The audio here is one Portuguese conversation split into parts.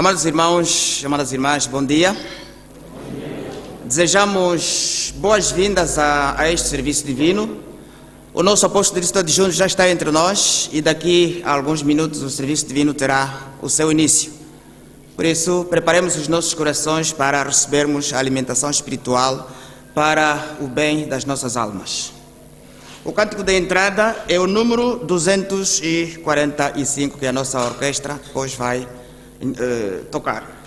Amados irmãos, amadas irmãs, bom dia. Desejamos boas-vindas a este serviço divino. O nosso apóstolo Cristo de Junho já está entre nós e daqui a alguns minutos o serviço divino terá o seu início. Por isso, preparemos os nossos corações para recebermos a alimentação espiritual para o bem das nossas almas. O cântico de entrada é o número 245 que a nossa orquestra depois vai tocar.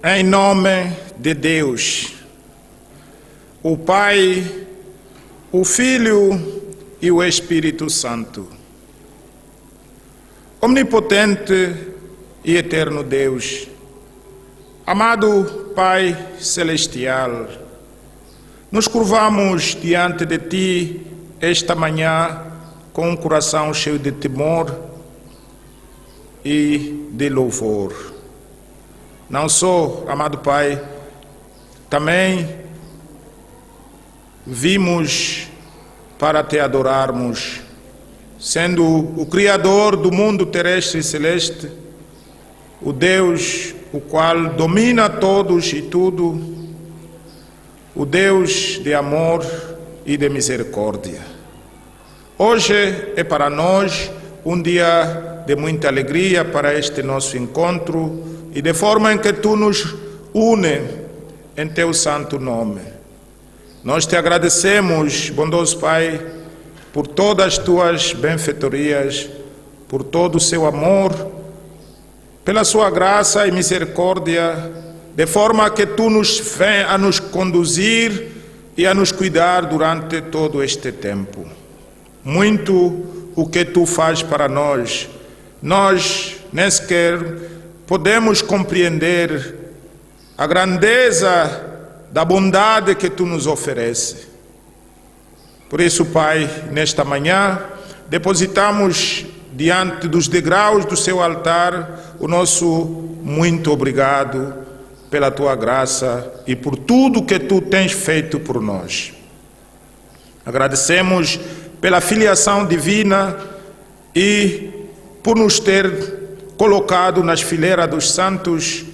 Em nome de Deus, o Pai, o Filho e o Espírito Santo. Omnipotente e eterno Deus, amado Pai Celestial, nos curvamos diante de Ti esta manhã com um coração cheio de temor e de louvor. Não só, amado Pai, também vimos para Te adorarmos, sendo o Criador do mundo terrestre e celeste, o Deus o qual domina todos e tudo, o Deus de amor e de misericórdia. Hoje é para nós um dia de muita alegria para este nosso encontro e de forma em que Tu nos une em Teu santo nome. Nós Te agradecemos, bondoso Pai, por todas as Tuas benfeitorias, por todo o Seu amor, pela Sua graça e misericórdia, de forma que Tu nos vem a nos conduzir e a nos cuidar durante todo este tempo. Muito o que Tu fazes para nós, nós nem sequer podemos compreender a grandeza da bondade que Tu nos oferece. Por isso, Pai, nesta manhã, depositamos diante dos degraus do Seu altar o nosso muito obrigado pela Tua graça e por tudo que Tu tens feito por nós. Agradecemos pela filiação divina e por nos ter colocado nas fileiras dos santos,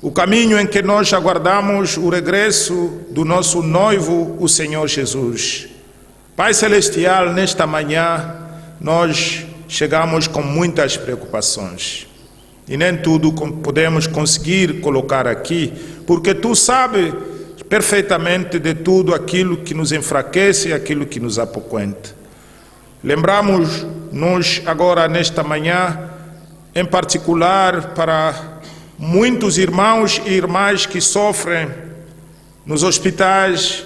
o caminho em que nós aguardamos o regresso do nosso noivo, o Senhor Jesus. Pai Celestial, nesta manhã, nós chegamos com muitas preocupações. E nem tudo podemos conseguir colocar aqui, porque Tu sabes perfeitamente de tudo aquilo que nos enfraquece e aquilo que nos apoquenta. Lembramos-nos agora, nesta manhã, em particular para muitos irmãos e irmãs que sofrem nos hospitais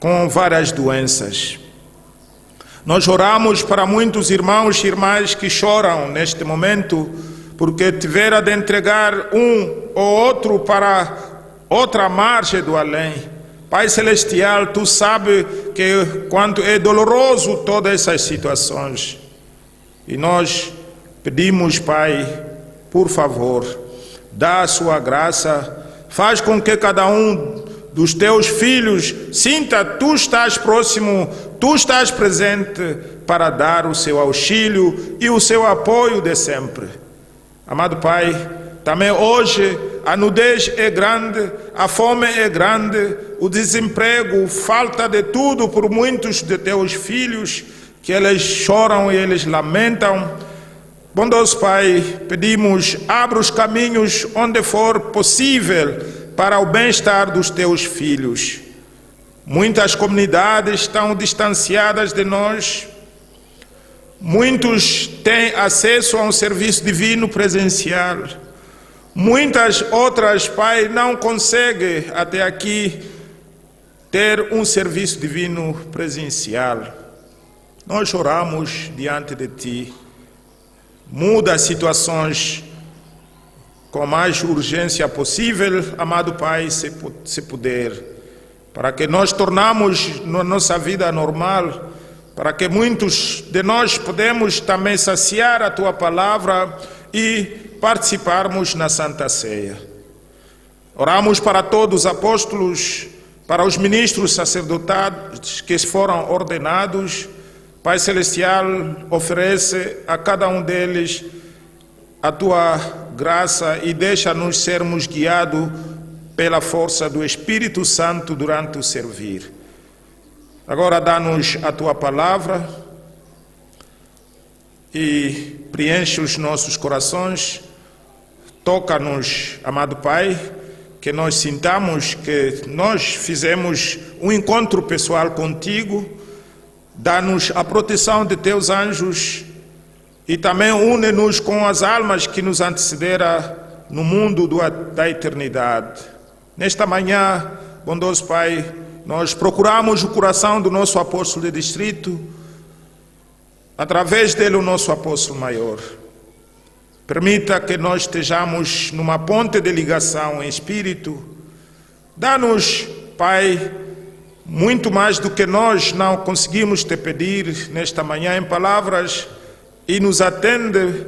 com várias doenças. Nós oramos para muitos irmãos e irmãs que choram neste momento porque tiveram de entregar um ou outro para outra margem do além. Pai Celestial, Tu sabes que quanto é doloroso todas essas situações. E nós pedimos, Pai, por favor, dá a Sua graça, faz com que cada um dos Teus filhos sinta Tu estás próximo, Tu estás presente para dar o Seu auxílio e o Seu apoio de sempre. Amado Pai, também hoje a nudez é grande, a fome é grande, o desemprego, falta de tudo por muitos de Teus filhos, que eles choram e eles lamentam. Bondoso Pai, pedimos, abra os caminhos onde for possível para o bem-estar dos Teus filhos. Muitas comunidades estão distanciadas de nós. Muitos têm acesso a um serviço divino presencial. Muitas outras, Pai, não conseguem até aqui ter um serviço divino presencial. Nós oramos diante de Ti. Muda as situações com a mais urgência possível, amado Pai, se puder, para que nós tornamos nossa vida normal, para que muitos de nós podemos também saciar a Tua palavra e participarmos na Santa Ceia. Oramos para todos os apóstolos, para os ministros sacerdotais que foram ordenados. Pai Celestial, oferece a cada um deles a Tua graça e deixa-nos sermos guiados pela força do Espírito Santo durante o servir. Agora dá-nos a Tua palavra e preenche os nossos corações. Toca-nos, amado Pai, que nós sintamos que nós fizemos um encontro pessoal contigo. Dá-nos a proteção de Teus anjos e também une-nos com as almas que nos antecederam no mundo da eternidade. Nesta manhã, bondoso Pai, nós procuramos o coração do nosso apóstolo de distrito, através dele o nosso apóstolo maior. Permita que nós estejamos numa ponte de ligação em espírito. Dá-nos, Pai, muito mais do que nós não conseguimos Te pedir nesta manhã em palavras, e nos atende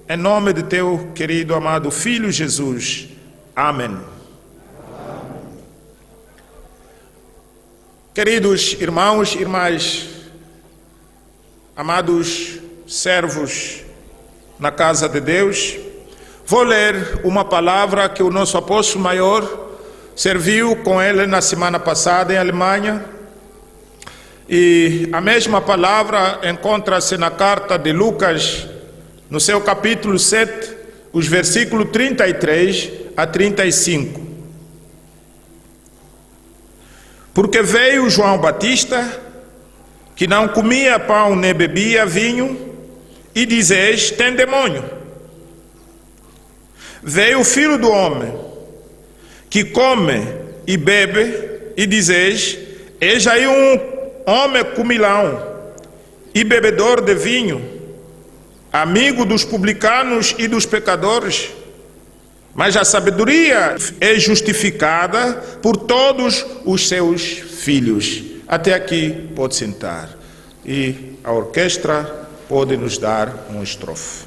em nome de Teu querido amado Filho Jesus. Amém. Queridos irmãos e irmãs, amados servos na casa de Deus, Vou ler uma palavra que o nosso apóstolo maior serviu com ele na semana passada em Alemanha. E a mesma palavra encontra-se na carta de Lucas, no seu capítulo 7, os versículos 33 a 35. Porque veio João Batista, que não comia pão nem bebia vinho, e dizeis, tem demônio. Veio o Filho do Homem, que come e bebe, e dizeis, eis aí um homem comilão e bebedor de vinho, amigo dos publicanos e dos pecadores. Mas a sabedoria é justificada por todos os seus filhos. Até aqui pode sentar. E a orquestra pode nos dar um estrofe.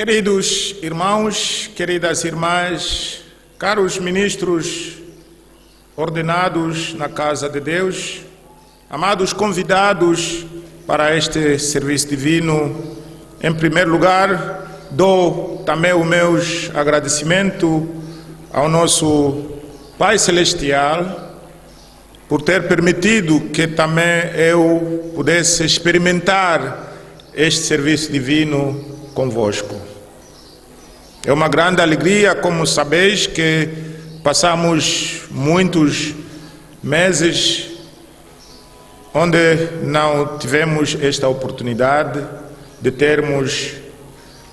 Queridos irmãos, queridas irmãs, caros ministros ordenados na casa de Deus, amados convidados para este serviço divino, em primeiro lugar, dou também os meus agradecimentos ao nosso Pai Celestial por ter permitido que também eu pudesse experimentar este serviço divino convosco. É uma grande alegria, como sabeis, que passamos muitos meses onde não tivemos esta oportunidade de termos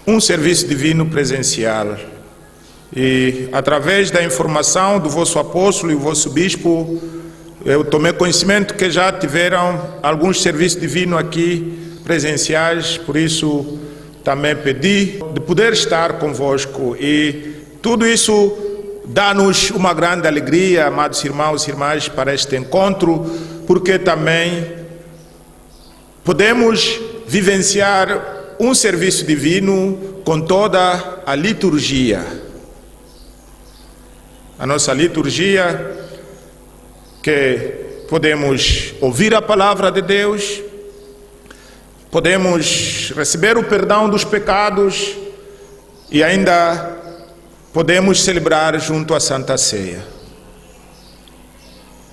um serviço divino presencial. E através da informação do vosso apóstolo e o vosso bispo, eu tomei conhecimento que já tiveram alguns serviços divinos aqui presenciais, por isso também pedi de poder estar convosco, e tudo isso dá-nos uma grande alegria, amados irmãos e irmãs, para este encontro, porque também podemos vivenciar um serviço divino com toda a liturgia. A nossa liturgia, que podemos ouvir a palavra de Deus, podemos receber o perdão dos pecados e ainda podemos celebrar junto à Santa Ceia.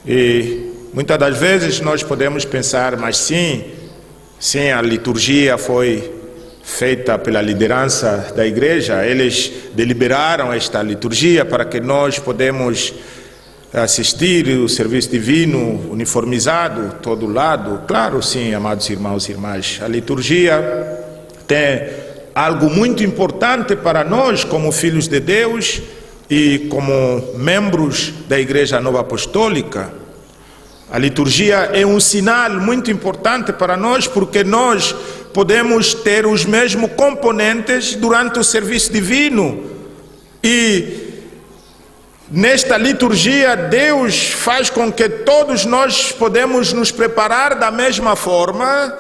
E muitas das vezes nós podemos pensar, mas sim, a liturgia foi feita pela liderança da igreja, eles deliberaram esta liturgia para que nós podemos assistir o serviço divino uniformizado, todo lado. Claro, sim, amados irmãos e irmãs, a liturgia tem algo muito importante para nós como filhos de Deus e como membros da Igreja Nova Apostólica. A liturgia é um sinal muito importante para nós, porque nós podemos ter os mesmos componentes durante o serviço divino. E nesta liturgia, Deus faz com que todos nós podemos nos preparar da mesma forma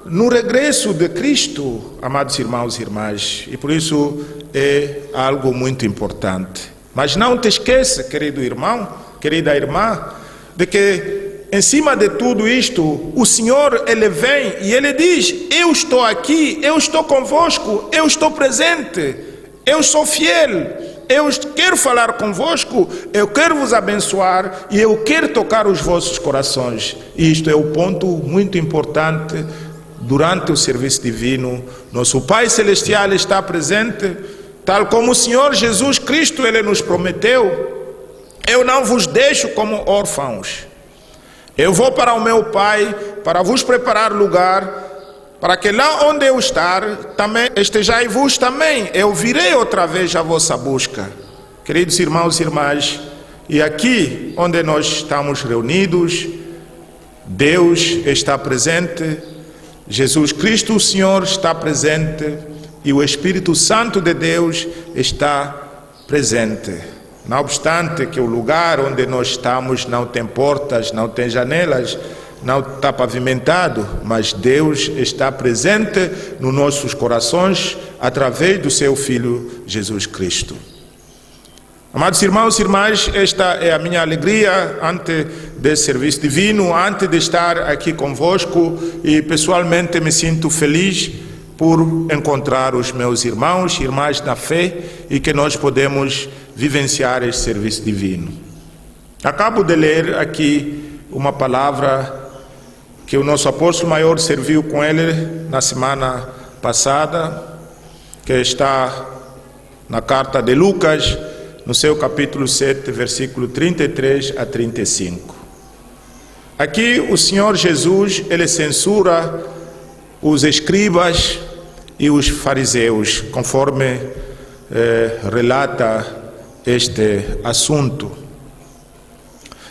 no regresso de Cristo, amados irmãos e irmãs. E por isso é algo muito importante. Mas não te esqueça, querido irmão, querida irmã, de que em cima de tudo isto, o Senhor, Ele vem e Ele diz: eu estou aqui, eu estou convosco, eu estou presente, eu sou fiel, eu quero falar convosco, eu quero vos abençoar e eu quero tocar os vossos corações. E isto é o ponto muito importante durante o serviço divino. Nosso Pai Celestial está presente, tal como o Senhor Jesus Cristo, Ele nos prometeu: eu não vos deixo como órfãos. Eu vou para o meu Pai para vos preparar lugar, para que lá onde eu estar, também estejais vos também. Eu virei outra vez a vossa busca. Queridos irmãos e irmãs, e aqui onde nós estamos reunidos, Deus está presente, Jesus Cristo, o Senhor, está presente e o Espírito Santo de Deus está presente. Não obstante que o lugar onde nós estamos não tem portas, não tem janelas, não está pavimentado, mas Deus está presente nos nossos corações através do seu Filho Jesus Cristo. Amados irmãos e irmãs, esta é a minha alegria antes desse serviço divino, antes de estar aqui convosco, e pessoalmente me sinto feliz por encontrar os meus irmãos e irmãs na fé e que nós podemos vivenciar este serviço divino. Acabo de ler aqui uma palavra que o nosso apóstolo maior serviu com ele na semana passada, que está na carta de Lucas, no seu capítulo 7, versículo 33 a 35. Aqui o Senhor Jesus, Ele censura os escribas e os fariseus, conforme relata este assunto.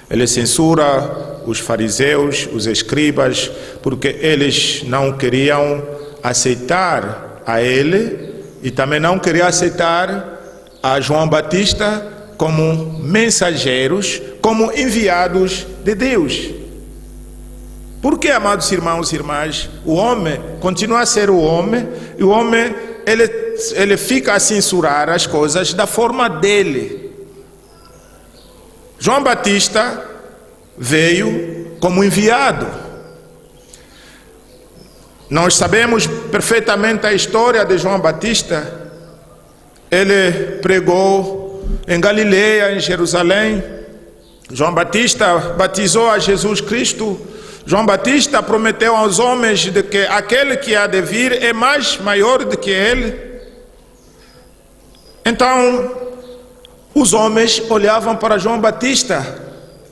Ele censura os fariseus, os escribas, porque eles não queriam aceitar a ele e também não queriam aceitar a João Batista como mensageiros, como enviados de Deus. Porque, amados irmãos e irmãs, o homem continua a ser o homem, e o homem ele fica a censurar as coisas da forma dele. João Batista veio como enviado. Nós sabemos perfeitamente a história de João Batista. Ele pregou em Galileia, em Jerusalém. João Batista batizou a Jesus Cristo. João Batista prometeu aos homens de que aquele que há de vir é mais maior do que ele. Então, os homens olhavam para João Batista,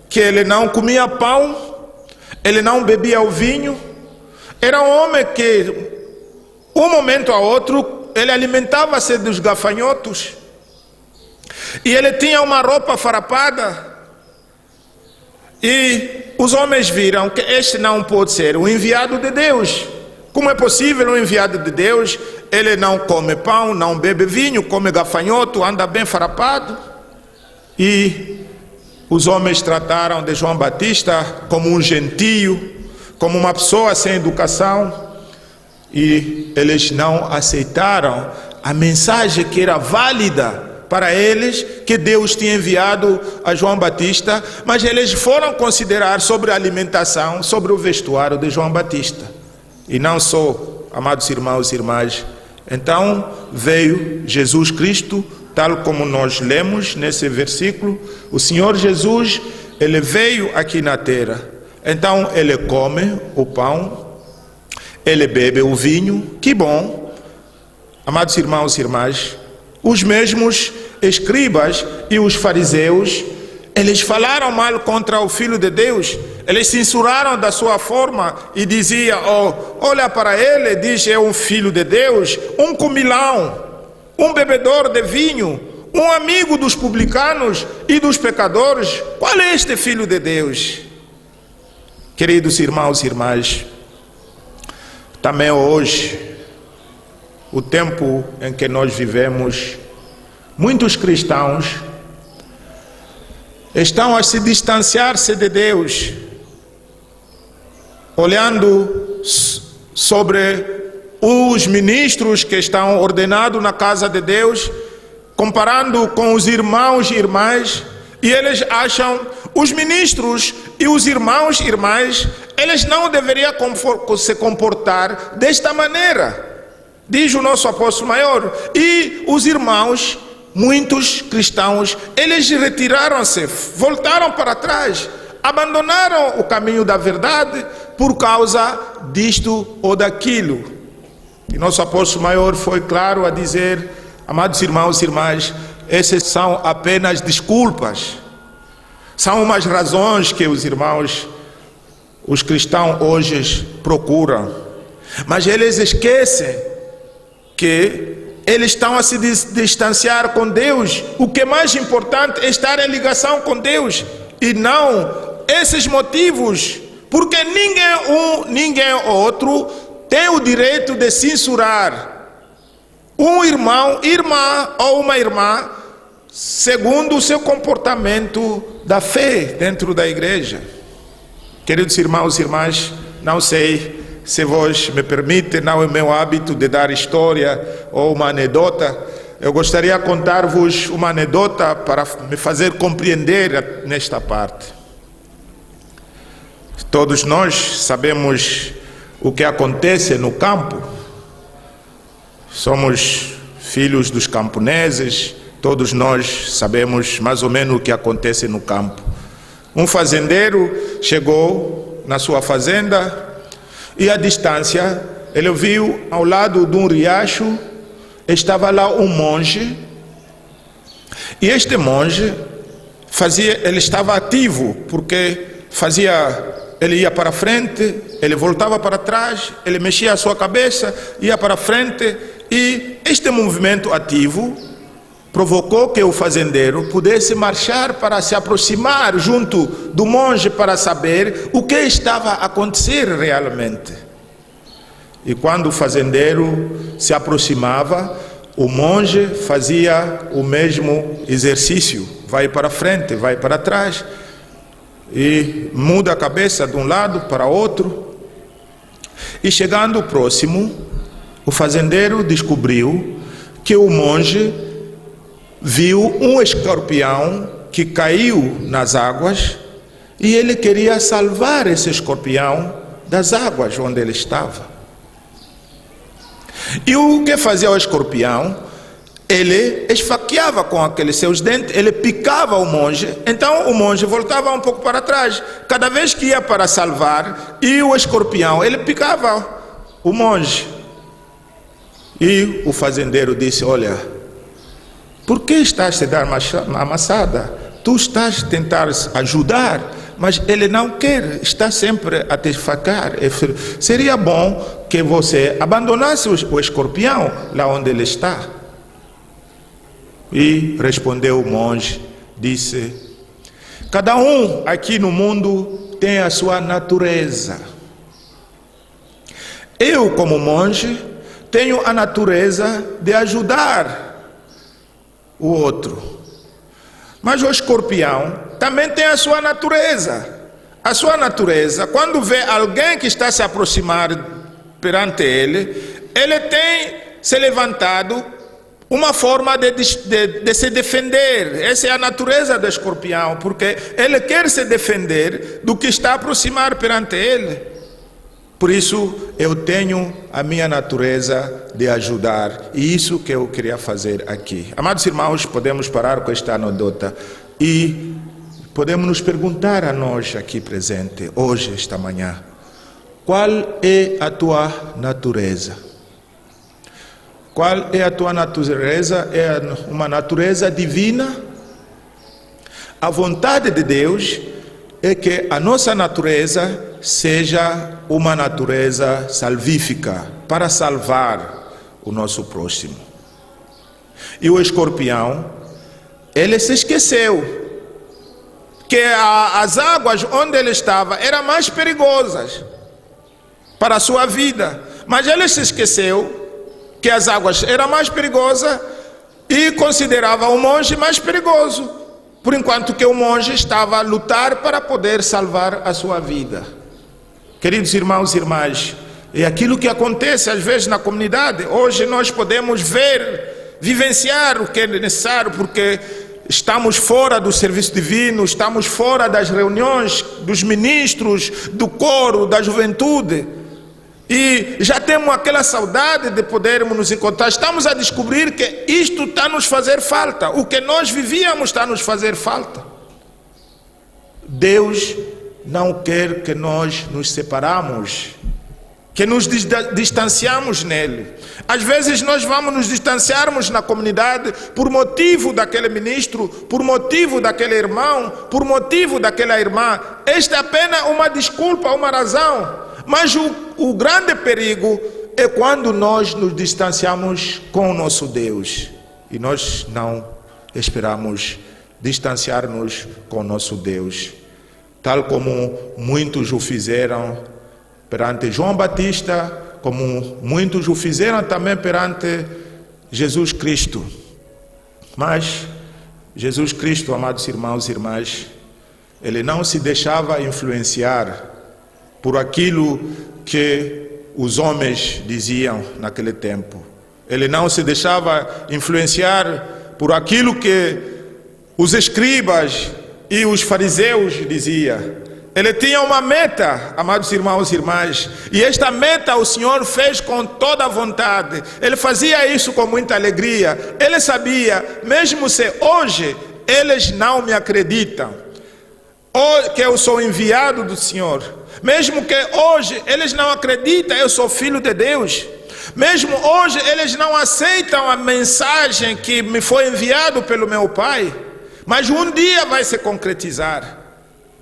que ele não comia pão, ele não bebia o vinho. Era um homem que, um momento a outro, ele alimentava-se dos gafanhotos. E ele tinha uma roupa farrapada. E os homens viram que este não pode ser o enviado de Deus. Como é possível um enviado de Deus? Ele não come pão, não bebe vinho, come gafanhoto, anda bem farrapado. E os homens trataram de João Batista como um gentio, como uma pessoa sem educação. E eles não aceitaram a mensagem que era válida para eles que Deus tinha enviado a João Batista, mas eles foram considerar sobre a alimentação, sobre o vestuário de João Batista. E não só, amados irmãos e irmãs. Então veio Jesus Cristo, tal como nós lemos nesse versículo. O Senhor Jesus, ele veio aqui na terra. Então ele come o pão, ele bebe o vinho. Que bom, amados irmãos e irmãs. Os mesmos escribas e os fariseus, eles falaram mal contra o Filho de Deus. Eles censuraram da sua forma e diziam: olha para ele, diz, é um filho de Deus, um comilão, um bebedor de vinho, um amigo dos publicanos e dos pecadores. Qual é este Filho de Deus? Queridos irmãos e irmãs, também hoje, o tempo em que nós vivemos, muitos cristãos estão a se distanciar-se de Deus, olhando sobre os ministros que estão ordenados na casa de Deus, comparando com os irmãos e irmãs, e eles acham os ministros e os irmãos e irmãs, eles não deveriam se comportar desta maneira, diz o nosso apóstolo maior. E os irmãos, muitos cristãos, eles retiraram-se, voltaram para trás, abandonaram o caminho da verdade por causa disto ou daquilo. E nosso apóstolo maior foi claro a dizer: amados irmãos e irmãs, essas são apenas desculpas, são umas razões que os irmãos, os cristãos hoje procuram, mas eles esquecem que eles estão a se distanciar com Deus. O que é mais importante é estar em ligação com Deus e não esses motivos, porque ninguém outro tem o direito de censurar um irmão, irmã ou uma irmã segundo o seu comportamento da fé dentro da igreja. Queridos irmãos e irmãs, não sei se vos me permite, não é meu hábito de dar história ou uma anedota. Eu gostaria de contar-vos uma anedota para me fazer compreender nesta parte. Todos nós sabemos o que acontece no campo. Somos filhos dos camponeses, todos nós sabemos mais ou menos o que acontece no campo. Um fazendeiro chegou na sua fazenda e à distância ele viu ao lado de um riacho, estava lá um monge, e este monge ele estava ativo, porque ele ia para frente, ele voltava para trás, ele mexia a sua cabeça, ia para frente, e este movimento ativo provocou que o fazendeiro pudesse marchar para se aproximar junto do monge para saber o que estava a acontecer realmente. E quando o fazendeiro se aproximava, o monge fazia o mesmo exercício, vai para frente, vai para trás, e muda a cabeça de um lado para outro. E chegando próximo, o fazendeiro descobriu que o monge viu um escorpião que caiu nas águas e ele queria salvar esse escorpião das águas onde ele estava. E o que fazia o escorpião? Ele esfaqueava com aqueles seus dentes, ele picava o monge, então o monge voltava um pouco para trás. Cada vez que ia para salvar, e o escorpião, ele picava o monge. E o fazendeiro disse: olha, por que estás a dar uma amassada? Tu estás a tentar ajudar, mas ele não quer, está sempre a te esfacar. Seria bom que você abandonasse o escorpião lá onde ele está. E respondeu o monge, disse: cada um aqui no mundo tem a sua natureza. Eu, como monge, tenho a natureza de ajudar o outro. Mas o escorpião também tem a sua natureza. A sua natureza, quando vê alguém que está se aproximar perante ele, ele tem se levantado uma forma de se defender. Essa é a natureza do escorpião, porque ele quer se defender do que está a aproximar perante ele. Por isso, eu tenho a minha natureza de ajudar, e isso que eu queria fazer aqui. Amados irmãos, podemos parar com esta anedota e podemos nos perguntar a nós aqui presente, hoje, esta manhã, qual é a tua natureza? Qual é a tua natureza? É uma natureza divina? A vontade de Deus é que a nossa natureza seja uma natureza salvífica, para salvar o nosso próximo. E o escorpião, ele se esqueceu que as águas onde ele estava eram mais perigosas para a sua vida, mas ele se esqueceu que as águas eram mais perigosas e considerava o monge mais perigoso, por enquanto que o monge estava a lutar para poder salvar a sua vida. Queridos irmãos e irmãs, é aquilo que acontece às vezes na comunidade. Hoje nós podemos ver, vivenciar o que é necessário, porque estamos fora do serviço divino, estamos fora das reuniões dos ministros, do coro, da juventude. E já temos aquela saudade de podermos nos encontrar. Estamos a descobrir que isto está a nos fazer falta. O que nós vivíamos está a nos fazer falta. Deus não quer que nós nos separamos, que nos distanciamos nele. Às vezes nós vamos nos distanciarmos na comunidade por motivo daquele ministro, por motivo daquele irmão, por motivo daquela irmã. Esta é apenas uma desculpa, uma razão. Mas o grande perigo é quando nós nos distanciamos com o nosso Deus. E nós não esperamos distanciar-nos com o nosso Deus. Tal como muitos o fizeram perante João Batista, como muitos o fizeram também perante Jesus Cristo. Mas Jesus Cristo, amados irmãos e irmãs, ele não se deixava influenciar por aquilo que os homens diziam naquele tempo. Ele não se deixava influenciar por aquilo que os escribas e os fariseus diziam. Ele tinha uma meta, amados irmãos e irmãs, e esta meta o Senhor fez com toda a vontade. Ele fazia isso com muita alegria. Ele sabia, mesmo se hoje eles não me acreditam, ou que eu sou enviado do Senhor, mesmo que hoje eles não acreditam, eu sou filho de Deus, mesmo hoje eles não aceitam a mensagem que me foi enviado pelo meu Pai, mas um dia vai se concretizar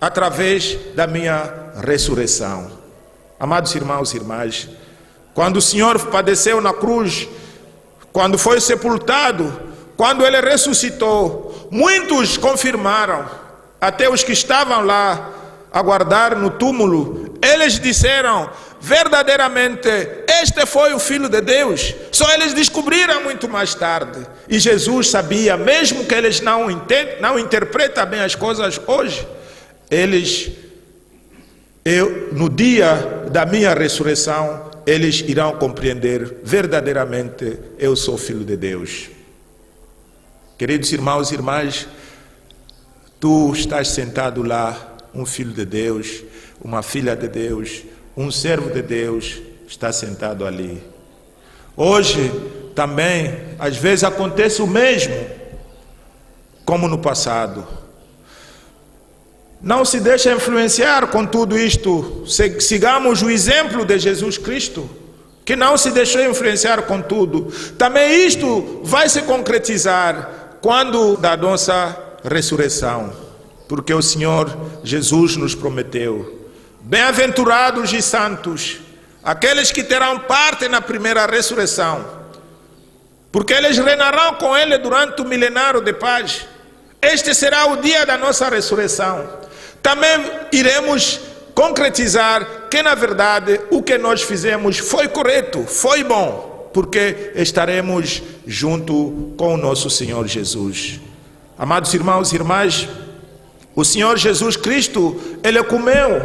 através da minha ressurreição. Amados irmãos e irmãs, quando o Senhor padeceu na cruz, quando foi sepultado, quando ele ressuscitou, muitos confirmaram, até os que estavam lá a guardar no túmulo, eles disseram, verdadeiramente, este foi o Filho de Deus. Só eles descobriram muito mais tarde. E Jesus sabia, mesmo que eles não interpretam bem as coisas hoje, no dia da minha ressurreição, eles irão compreender, verdadeiramente, eu sou Filho de Deus. Queridos irmãos e irmãs, tu estás sentado lá, um filho de Deus, uma filha de Deus, um servo de Deus está sentado ali. Hoje também, às vezes acontece o mesmo, como no passado. Não se deixe influenciar com tudo isto. Sigamos o exemplo de Jesus Cristo, que não se deixou influenciar com tudo. Também isto vai se concretizar quando da nossa ressurreição. Porque o Senhor Jesus nos prometeu, bem-aventurados e santos, aqueles que terão parte na primeira ressurreição, porque eles reinarão com Ele durante o milenário de paz. Este será o dia da nossa ressurreição. Também iremos concretizar que, na verdade, o que nós fizemos foi correto, foi bom, porque estaremos junto com o nosso Senhor Jesus. Amados irmãos e irmãs, o Senhor Jesus Cristo, Ele comeu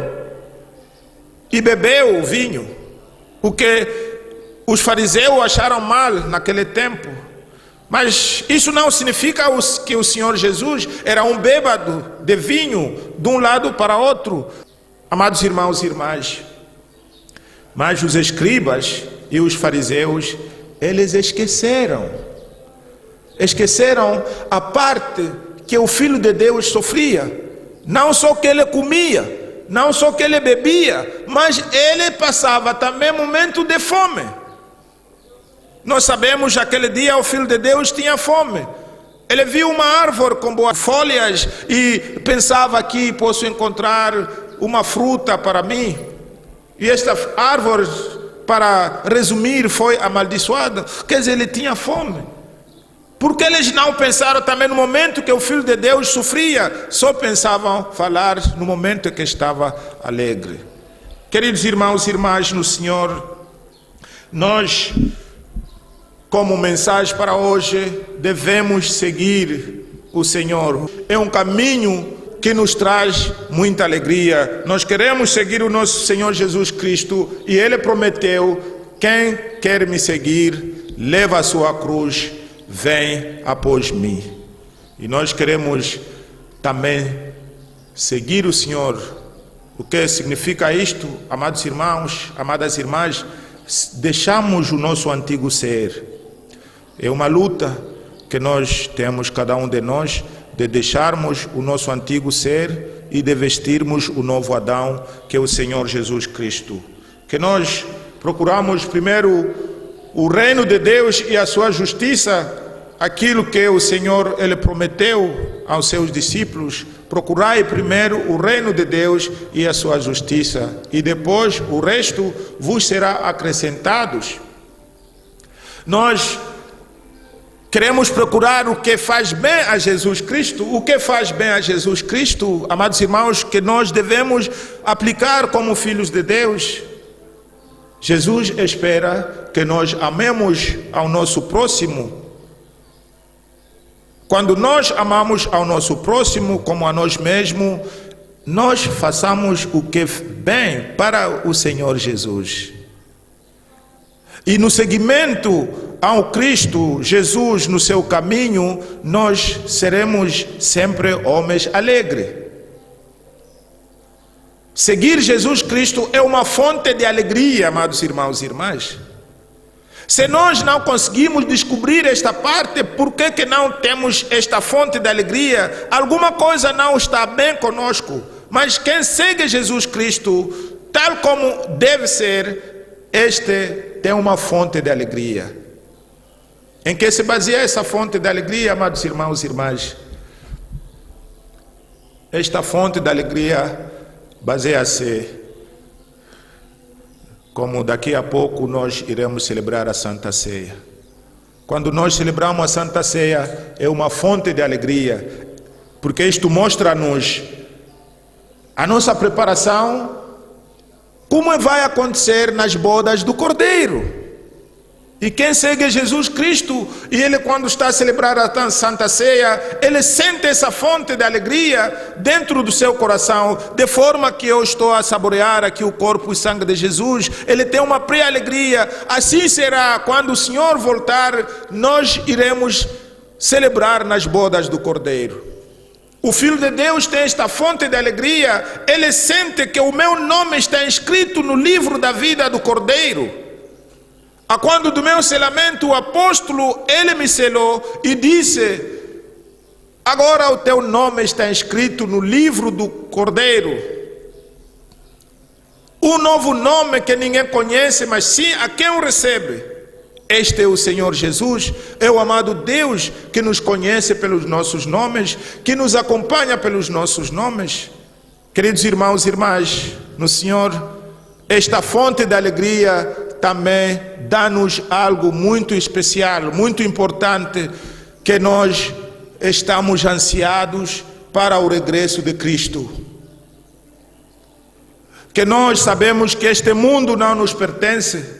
e bebeu o vinho, o que os fariseus acharam mal naquele tempo. Mas isso não significa que o Senhor Jesus era um bêbado de vinho de um lado para outro. Amados irmãos e irmãs, mas os escribas e os fariseus, eles esqueceram a parte que o Filho de Deus sofria. Não só que ele comia, não só que ele bebia, mas ele passava também momento de fome. Nós sabemos que aquele dia o Filho de Deus tinha fome. Ele viu uma árvore com boas folhas e pensava que posso encontrar uma fruta para mim. E esta árvore, para resumir, foi amaldiçoada. Quer dizer, ele tinha fome. Porque eles não pensaram também no momento que o Filho de Deus sofria, só pensavam falar no momento que estava alegre. Queridos irmãos e irmãs no Senhor, nós, como mensagem para hoje, devemos seguir o Senhor. É um caminho que nos traz muita alegria. Nós queremos seguir o nosso Senhor Jesus Cristo e Ele prometeu: quem quer me seguir, leva a sua cruz, vem após mim. E nós queremos também seguir o Senhor. O que significa isto, amados irmãos, amadas irmãs? Deixamos o nosso antigo ser. É uma luta que nós temos, cada um de nós, de deixarmos o nosso antigo ser e de vestirmos o novo Adão, que é o Senhor Jesus Cristo. Que nós procuramos primeiro o reino de Deus e a sua justiça, aquilo que o Senhor ele prometeu aos seus discípulos. Procurai primeiro o reino de Deus e a sua justiça, e depois o resto vos será acrescentados. Nós queremos procurar o que faz bem a Jesus Cristo. O que faz bem a Jesus Cristo, amados irmãos, que nós devemos aplicar como filhos de Deus. Jesus espera que nós amemos ao nosso próximo. Quando nós amamos ao nosso próximo como a nós mesmos, nós façamos o que é bem para o Senhor Jesus. E no seguimento ao Cristo Jesus no seu caminho, nós seremos sempre homens alegres. Seguir Jesus Cristo é uma fonte de alegria, amados irmãos e irmãs. Se nós não conseguimos descobrir esta parte, por que não temos esta fonte de alegria? Alguma coisa não está bem conosco. Mas quem segue Jesus Cristo, tal como deve ser, este tem uma fonte de alegria. Em que se baseia essa fonte de alegria, amados irmãos e irmãs? Esta fonte de alegria baseia-se, como daqui a pouco nós iremos celebrar a Santa Ceia. Quando nós celebramos a Santa Ceia, é uma fonte de alegria, porque isto mostra-nos a nossa preparação, como vai acontecer nas bodas do Cordeiro. E quem segue Jesus Cristo, e ele quando está a celebrar a Santa Ceia, ele sente essa fonte de alegria dentro do seu coração, de forma que eu estou a saborear aqui o corpo e sangue de Jesus, ele tem uma pré-alegria. Assim será quando o Senhor voltar, nós iremos celebrar nas bodas do Cordeiro. O Filho de Deus tem esta fonte de alegria, ele sente que o meu nome está escrito no livro da vida do Cordeiro. A quando do meu selamento, o apóstolo, ele me selou e disse: agora o teu nome está escrito no livro do Cordeiro. Um novo nome que ninguém conhece, mas sim a quem o recebe. Este é o Senhor Jesus, é o amado Deus que nos conhece pelos nossos nomes, que nos acompanha pelos nossos nomes. Queridos irmãos e irmãs, no Senhor, esta fonte de alegria também dá-nos algo muito especial, muito importante, que nós estamos ansiados para o regresso de Cristo. Que nós sabemos que este mundo não nos pertence.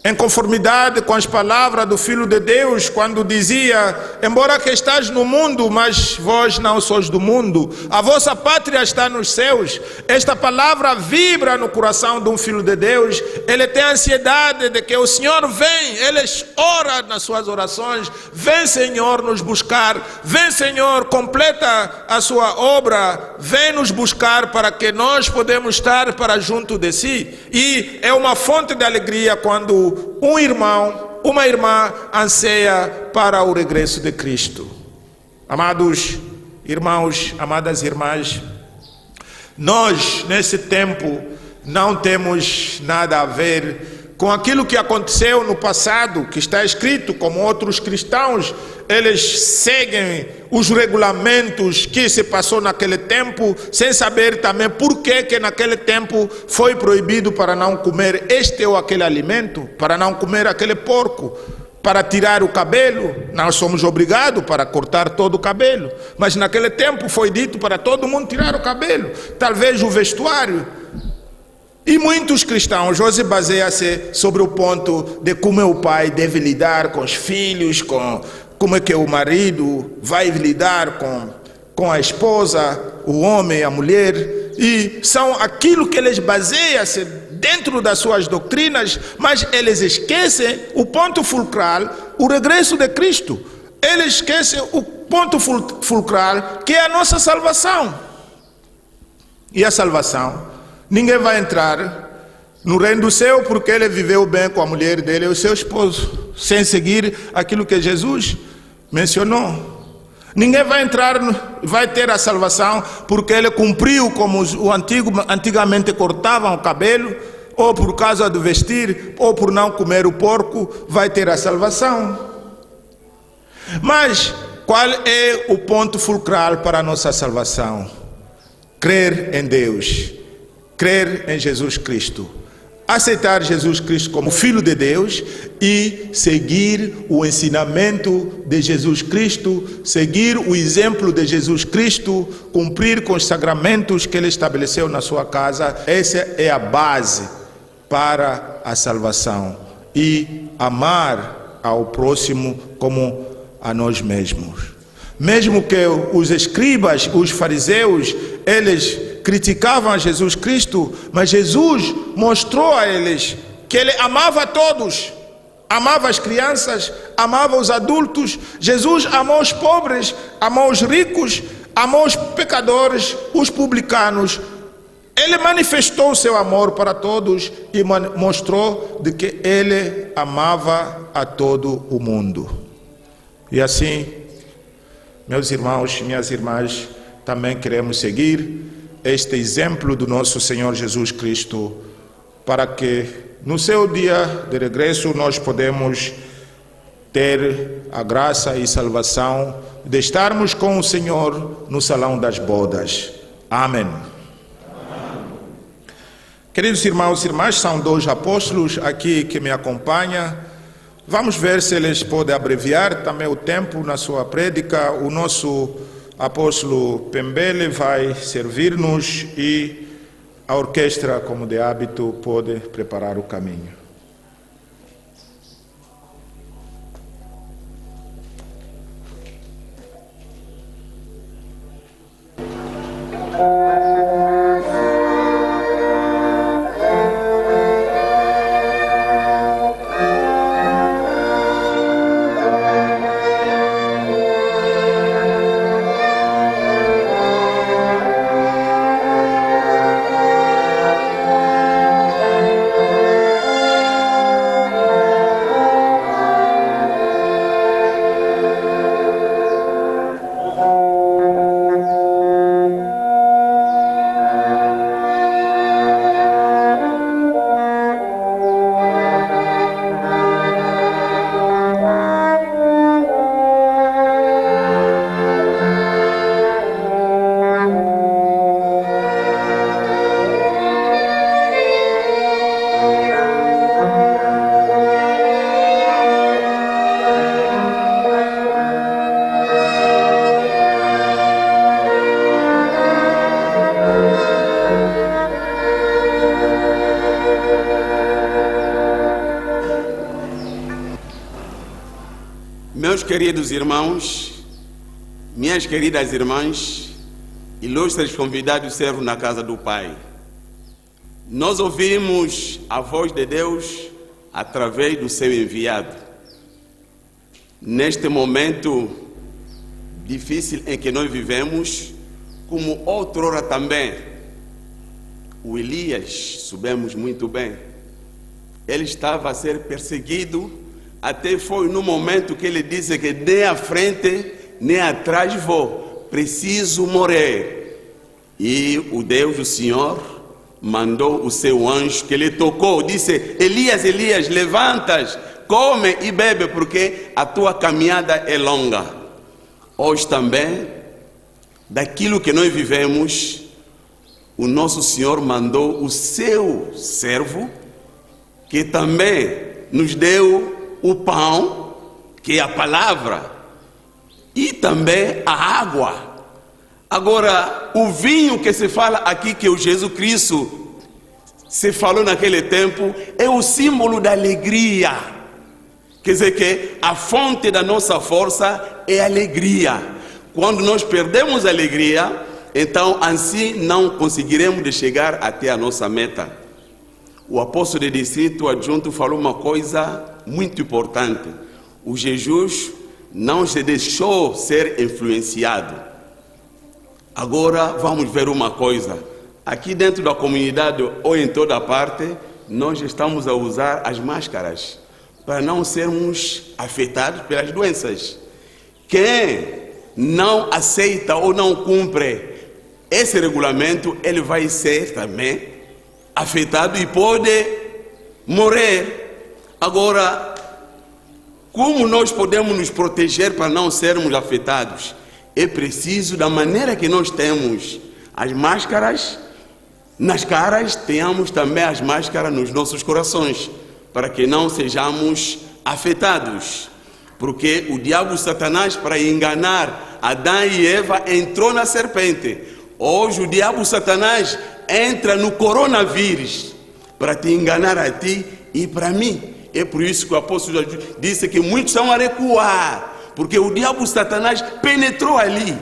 em conformidade com as palavras do Filho de Deus, quando dizia: embora que estás no mundo, mas vós não sois do mundo, a vossa pátria está nos céus. Esta palavra vibra no coração de um filho de Deus. Ele tem ansiedade de que o Senhor vem, ele ora nas suas orações: vem, Senhor, nos buscar, vem, Senhor, completa a sua obra, vem nos buscar para que nós podemos estar para junto de si. E é uma fonte de alegria quando um irmão, uma irmã anseia para o regresso de Cristo. Amados irmãos, amadas irmãs, nós nesse tempo não temos nada a ver com aquilo que aconteceu no passado, que está escrito. Como outros cristãos, eles seguem os regulamentos que se passou naquele tempo, sem saber também por que naquele tempo foi proibido para não comer este ou aquele alimento, para não comer aquele porco, para tirar o cabelo. Nós somos obrigados para cortar todo o cabelo, mas naquele tempo foi dito para todo mundo tirar o cabelo, talvez o vestuário. E muitos cristãos hoje baseiam-se sobre o ponto de como o pai deve lidar com os filhos, como é que o marido vai lidar com a esposa, o homem, a mulher. E são aquilo que eles baseiam-se dentro das suas doutrinas, mas eles esquecem o ponto fulcral, o regresso de Cristo. Eles esquecem o ponto fulcral, que é a nossa salvação. E a salvação: ninguém vai entrar no reino do céu porque ele viveu bem com a mulher dele e o seu esposo, sem seguir aquilo que Jesus mencionou. Ninguém vai entrar, vai ter a salvação porque ele cumpriu como antigamente cortavam o cabelo, ou por causa do vestir, ou por não comer o porco, vai ter a salvação. Mas qual é o ponto fulcral para a nossa salvação? Crer em Deus, crer em Jesus Cristo, aceitar Jesus Cristo como Filho de Deus e seguir o ensinamento de Jesus Cristo, seguir o exemplo de Jesus Cristo, cumprir com os sacramentos que ele estabeleceu na sua casa. Essa é a base para a salvação. E amar ao próximo como a nós mesmos. Mesmo que os escribas, os fariseus, eles criticavam a Jesus Cristo, mas Jesus mostrou a eles que ele amava a todos, amava as crianças, amava os adultos. Jesus amou os pobres, amou os ricos, amou os pecadores, os publicanos. Ele manifestou o seu amor para todos e mostrou de que ele amava a todo o mundo. E assim, meus irmãos e minhas irmãs, também queremos seguir este exemplo do nosso Senhor Jesus Cristo, para que no seu dia de regresso nós podemos ter a graça e salvação de estarmos com o Senhor no salão das bodas. Amém. Queridos irmãos e irmãs, são dois apóstolos aqui que me acompanham. Vamos ver se eles podem abreviar também o tempo na sua prédica. O nosso apóstolo Pembele vai servir-nos e a orquestra, como de hábito, pode preparar o caminho. Meus queridos irmãos, minhas queridas irmãs, ilustres convidados servos na casa do Pai, nós ouvimos a voz de Deus através do seu enviado. Neste momento difícil em que nós vivemos, como outrora também, o Elias, soubemos muito bem, ele estava a ser perseguido, até foi no momento que ele disse que nem à frente, nem atrás vou, preciso morrer. E o Deus do Senhor mandou o seu anjo que lhe tocou, disse: Elias, Elias, levantas, come e bebe, porque a tua caminhada é longa. Hoje também, daquilo que nós vivemos, o nosso Senhor mandou o seu servo, que também nos deu o pão, que é a palavra, e também a água. Agora, o vinho que se fala aqui, que o Jesus Cristo se falou naquele tempo, é o símbolo da alegria. Quer dizer que a fonte da nossa força é a alegria. Quando nós perdemos a alegria, então assim não conseguiremos de chegar até a nossa meta. O apóstolo de distrito adjunto falou uma coisa muito importante. O Jesus não se deixou ser influenciado. Agora vamos ver uma coisa. Aqui dentro da comunidade ou em toda parte, nós estamos a usar as máscaras para não sermos afetados pelas doenças. Quem não aceita ou não cumpre esse regulamento, ele vai ser também afetado e pode morrer. Agora, como nós podemos nos proteger para não sermos afetados? É preciso, da maneira que nós temos as máscaras nas caras, tenhamos também as máscaras nos nossos corações, para que não sejamos afetados. Porque o diabo Satanás, para enganar Adão e Eva, entrou na serpente. Hoje o diabo Satanás entra no coronavírus para te enganar a ti e para mim. É por isso que o apóstolo disse que muitos estão a recuar, porque o diabo Satanás penetrou ali.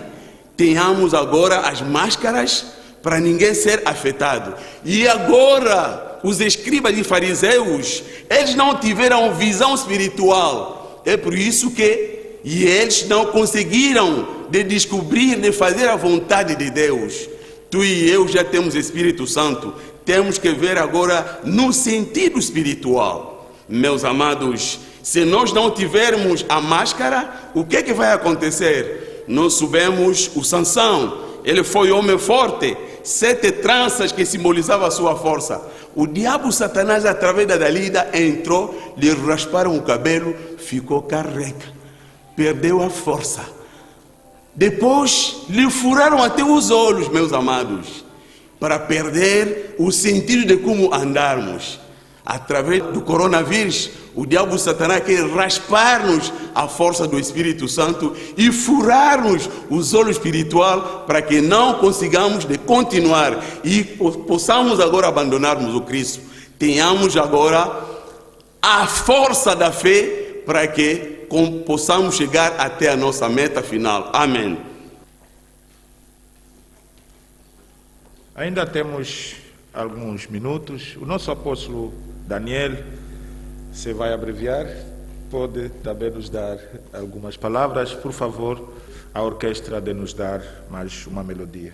Tenhamos agora as máscaras para ninguém ser afetado. E agora, os escribas e fariseus, eles não tiveram visão espiritual. É por isso que eles não conseguiram de descobrir, de fazer a vontade de Deus. Tu e eu já temos Espírito Santo. Temos que ver agora no sentido espiritual. Meus amados, se nós não tivermos a máscara, o que vai acontecer? Nós soubemos o Sansão, ele foi homem forte, 7 tranças que simbolizavam a sua força. O diabo Satanás, através da Dalida, entrou, lhe rasparam o cabelo, ficou careca, perdeu a força. Depois lhe furaram até os olhos, meus amados, para perder o sentido de como andarmos. Através do coronavírus, o diabo Satanás quer raspar-nos a força do Espírito Santo e furar-nos os olhos espiritual para que não consigamos de continuar e possamos agora abandonarmos o Cristo. Tenhamos agora a força da fé para que possamos chegar até a nossa meta final. Amém. Ainda temos alguns minutos. O nosso apóstolo Daniel se vai abreviar. Pode também nos dar algumas palavras. Por favor, a orquestra de nos dar mais uma melodia.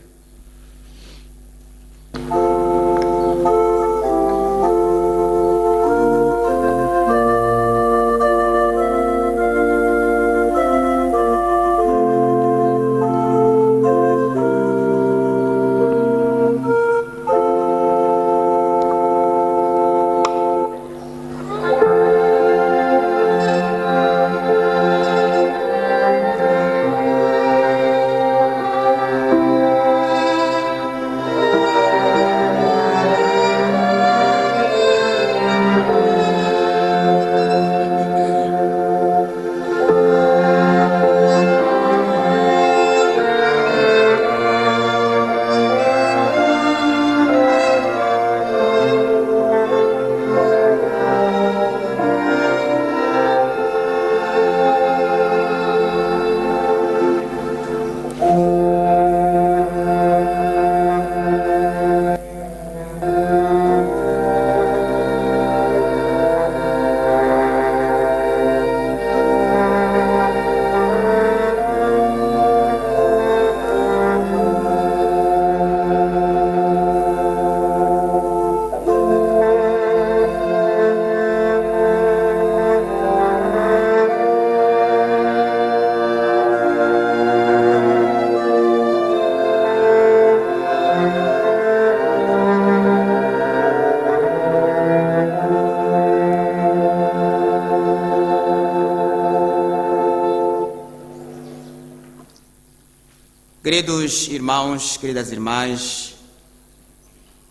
Queridos irmãos, queridas irmãs,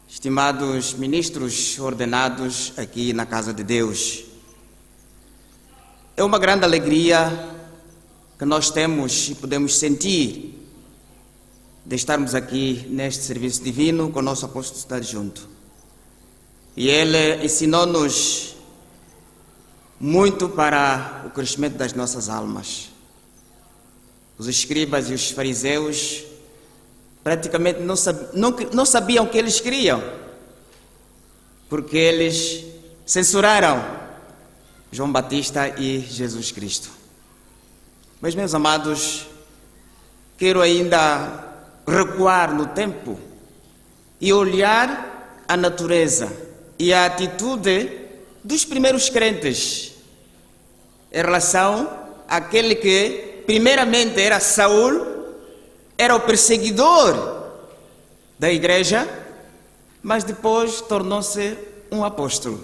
estimados ministros ordenados aqui na Casa de Deus, é uma grande alegria que nós temos e podemos sentir de estarmos aqui neste serviço divino com o nosso apóstolo estar junto. E ele ensinou-nos muito para o crescimento das nossas almas. Os escribas e os fariseus praticamente não sabiam o que eles queriam, porque eles censuraram João Batista e Jesus Cristo. Mas, meus amados, quero ainda recuar no tempo e olhar a natureza e a atitude dos primeiros crentes em relação àquele que primeiramente era Saul, era o perseguidor da igreja, mas depois tornou-se um apóstolo.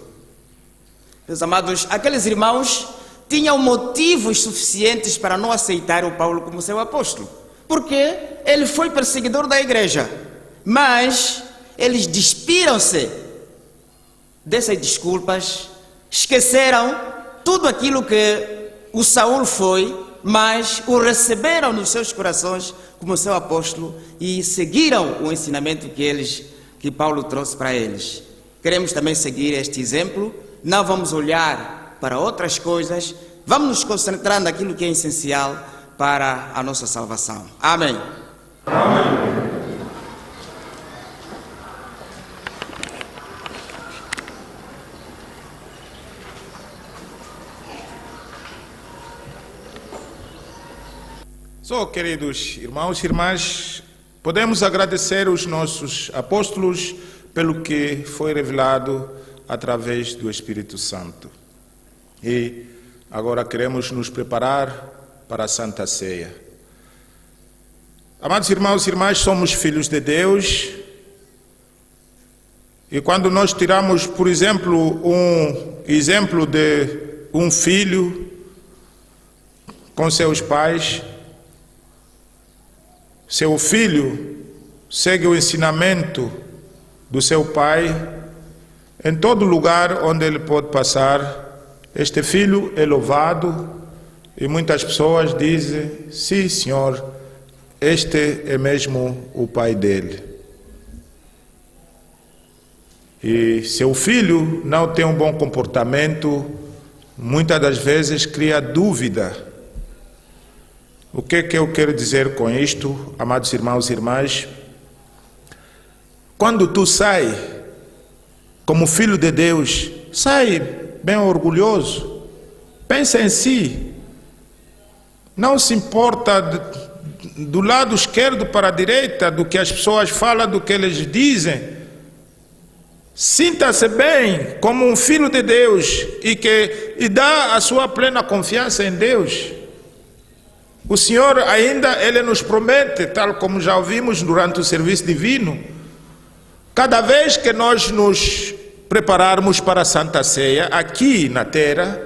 Meus amados, aqueles irmãos tinham motivos suficientes para não aceitar o Paulo como seu apóstolo, porque ele foi perseguidor da igreja, mas eles despiram-se dessas desculpas, esqueceram tudo aquilo que o Saul foi, mas o receberam nos seus corações como seu apóstolo e seguiram o ensinamento que Paulo trouxe para eles. Queremos também seguir este exemplo, não vamos olhar para outras coisas, vamos nos concentrar naquilo que é essencial para a nossa salvação. Amém. Amém. Queridos irmãos e irmãs, podemos agradecer os nossos apóstolos pelo que foi revelado através do Espírito Santo. E agora queremos nos preparar para a Santa Ceia. Amados irmãos e irmãs, somos filhos de Deus. E quando nós tiramos, por exemplo, um exemplo de um filho com seus pais, seu filho segue o ensinamento do seu pai em todo lugar onde ele pode passar. Este filho é louvado e muitas pessoas dizem: sim, senhor, este é mesmo o pai dele. E seu filho não tem um bom comportamento, muitas das vezes cria dúvida. O que eu quero dizer com isto, amados irmãos e irmãs? Quando tu sai como filho de Deus, sai bem orgulhoso, pensa em si, não se importa do lado esquerdo para a direita, do que as pessoas falam, do que eles dizem. Sinta-se bem como um filho de Deus e dá a sua plena confiança em Deus. O Senhor ainda, Ele nos promete, tal como já ouvimos durante o serviço divino, cada vez que nós nos prepararmos para a Santa Ceia, aqui na terra,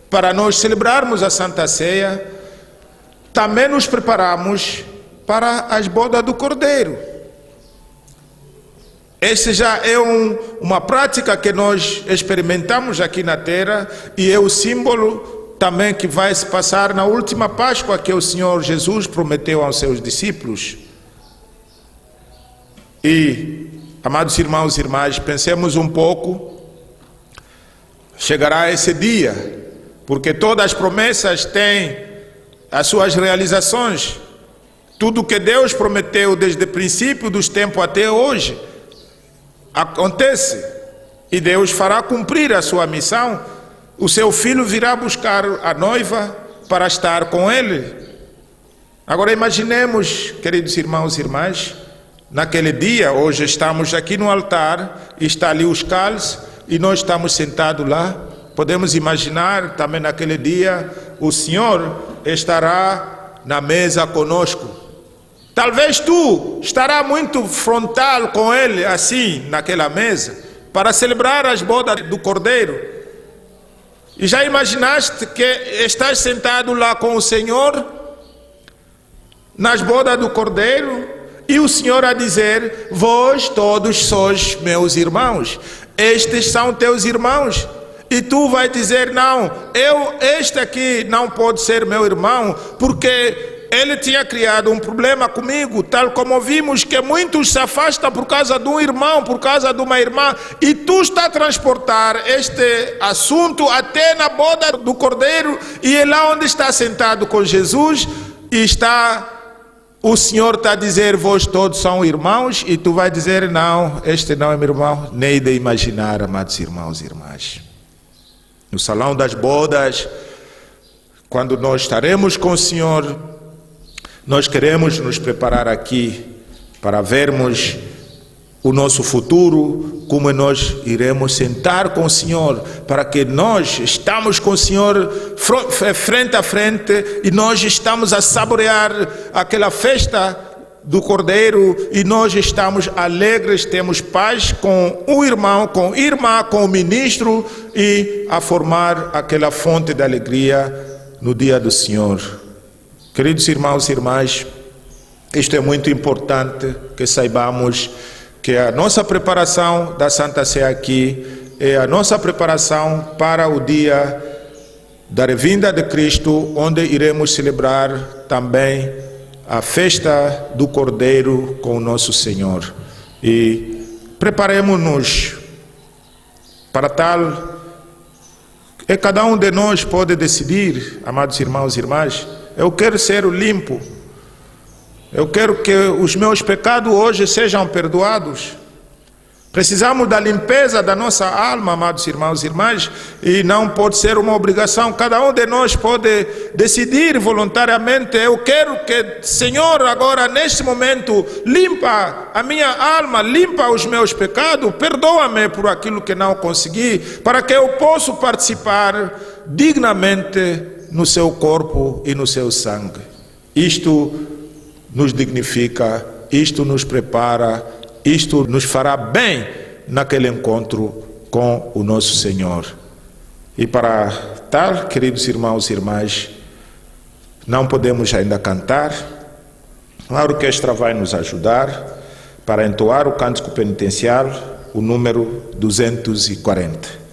para nós celebrarmos a Santa Ceia, também nos preparamos para as bodas do Cordeiro. Essa já é uma prática que nós experimentamos aqui na terra e é o símbolo também que vai se passar na última Páscoa que o Senhor Jesus prometeu aos seus discípulos. E, amados irmãos e irmãs, pensemos um pouco, chegará esse dia, porque todas as promessas têm as suas realizações. Tudo que Deus prometeu desde o princípio dos tempos até hoje acontece, e Deus fará cumprir a sua missão. O seu filho virá buscar a noiva para estar com ele. Agora imaginemos, queridos irmãos e irmãs, naquele dia, hoje estamos aqui no altar, está ali os cálices e nós estamos sentados lá. Podemos imaginar também naquele dia, o Senhor estará na mesa conosco. Talvez tu estará muito frontal com ele, assim, naquela mesa, para celebrar as bodas do Cordeiro. E já imaginaste que estás sentado lá com o Senhor nas bodas do Cordeiro, e o Senhor a dizer: vós todos sois meus irmãos, estes são teus irmãos. E tu vai dizer: não, este aqui não pode ser meu irmão, porque ele tinha criado um problema comigo, tal como vimos que muitos se afastam por causa de um irmão, por causa de uma irmã, e tu está a transportar este assunto até na boda do Cordeiro, e é lá onde está sentado com Jesus, e o Senhor está a dizer: vós todos são irmãos, e tu vai dizer: não, este não é meu irmão. Nem de imaginar, amados irmãos e irmãs. No salão das bodas, quando nós estaremos com o Senhor, nós queremos nos preparar aqui para vermos o nosso futuro, como nós iremos sentar com o Senhor, para que nós estamos com o Senhor frente a frente, e nós estamos a saborear aquela festa do Cordeiro, e nós estamos alegres, temos paz com o irmão, com a irmã, com o ministro, e a formar aquela fonte de alegria no dia do Senhor. Queridos irmãos e irmãs, isto é muito importante que saibamos, que a nossa preparação da Santa Ceia aqui é a nossa preparação para o dia da revinda de Cristo, onde iremos celebrar também a festa do Cordeiro com o nosso Senhor. E preparemos-nos para tal. E cada um de nós pode decidir, amados irmãos e irmãs: eu quero ser limpo. Eu quero que os meus pecados hoje sejam perdoados. Precisamos da limpeza da nossa alma, amados irmãos e irmãs, e não pode ser uma obrigação. Cada um de nós pode decidir voluntariamente: eu quero que, Senhor, agora neste momento, limpa a minha alma, limpa os meus pecados, perdoa-me por aquilo que não consegui, para que eu possa participar dignamente no seu corpo e no seu sangue. Isto nos dignifica, isto nos prepara, isto nos fará bem naquele encontro com o nosso Senhor. E para tal, queridos irmãos e irmãs, não podemos ainda cantar. A orquestra vai nos ajudar para entoar o cântico penitencial, o número 240.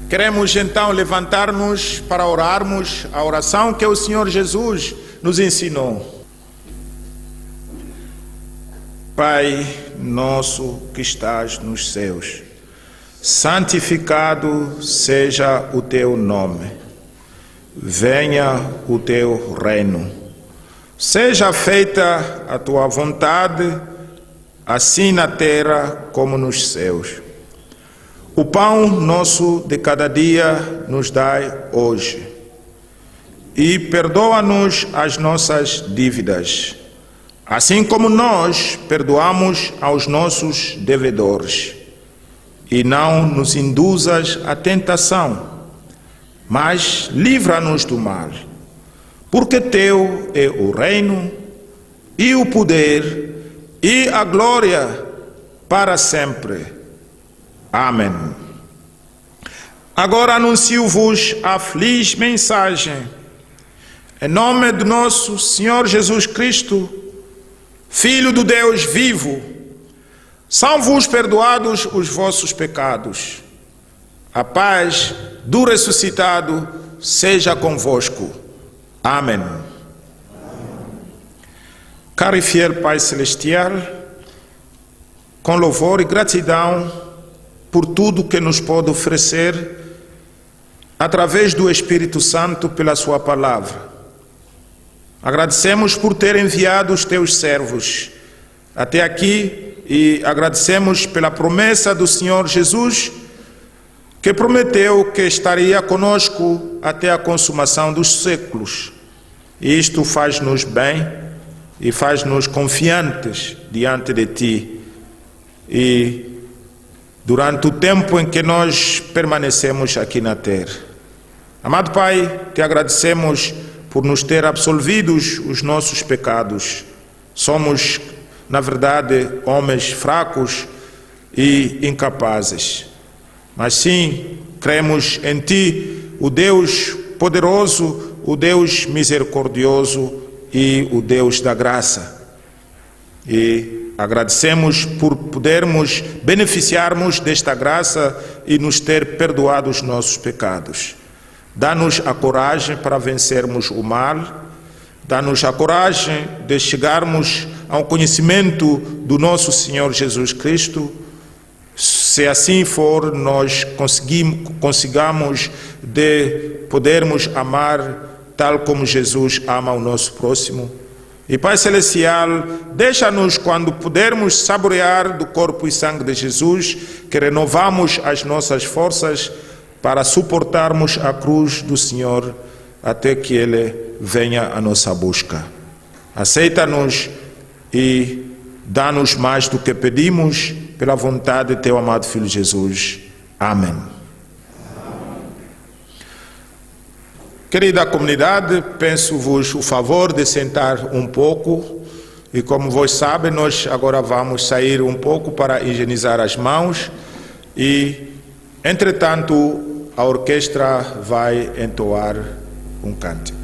Queremos então levantar-nos para orarmos a oração que o Senhor Jesus nos ensinou. Pai nosso que estás nos céus, santificado seja o teu nome. Venha o teu reino. Seja feita a tua vontade, assim na terra como nos céus. O pão nosso de cada dia nos dai hoje. E perdoa-nos as nossas dívidas, assim como nós perdoamos aos nossos devedores. E não nos induzas à tentação, mas livra-nos do mal. Porque teu é o reino, e o poder, e a glória para sempre. Amém. Agora anuncio-vos a feliz mensagem. Em nome do nosso Senhor Jesus Cristo, Filho do Deus vivo, são-vos perdoados os vossos pecados. A paz do ressuscitado seja convosco. Amém. Caro e fiel Pai Celestial, com louvor e gratidão, por tudo que nos pode oferecer através do Espírito Santo pela sua palavra. Agradecemos por ter enviado os teus servos até aqui e agradecemos pela promessa do Senhor Jesus, que prometeu que estaria conosco até a consumação dos séculos. E isto faz-nos bem e faz-nos confiantes diante de Ti. E durante o tempo em que nós permanecemos aqui na terra. Amado Pai, Te agradecemos por nos ter absolvidos os nossos pecados. Somos, na verdade, homens fracos e incapazes. Mas sim, cremos em Ti, o Deus poderoso, o Deus misericordioso e o Deus da graça. E agradecemos por podermos beneficiarmos desta graça e nos ter perdoado os nossos pecados. Dá-nos a coragem para vencermos o mal, dá-nos a coragem de chegarmos ao conhecimento do nosso Senhor Jesus Cristo. Se assim for, nós consigamos de podermos amar tal como Jesus ama o nosso próximo. E Pai Celestial, deixa-nos, quando pudermos saborear do corpo e sangue de Jesus, que renovamos as nossas forças para suportarmos a cruz do Senhor até que Ele venha à nossa busca. Aceita-nos e dá-nos mais do que pedimos, pela vontade de Teu amado Filho Jesus. Amém. Querida comunidade, peço-vos o favor de sentar um pouco e, como vós sabem, nós agora vamos sair um pouco para higienizar as mãos e, entretanto, a orquestra vai entoar um cântico.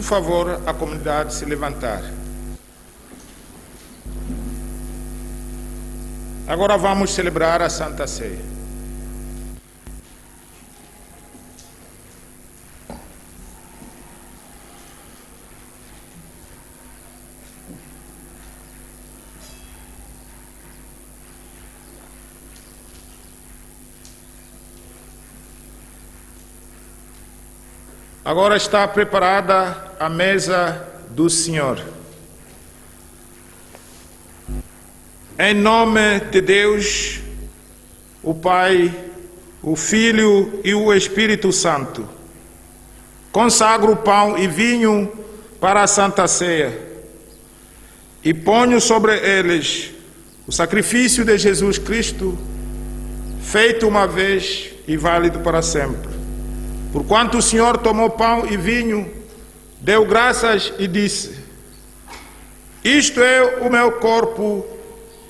Por favor, a comunidade se levantar. Agora vamos celebrar a Santa Ceia. Agora está preparada a mesa do Senhor. Em nome de Deus, o Pai, o Filho e o Espírito Santo, consagro o pão e vinho para a Santa Ceia e ponho sobre eles o sacrifício de Jesus Cristo, feito uma vez e válido para sempre. Porquanto o Senhor tomou pão e vinho, deu graças e disse: isto é o meu corpo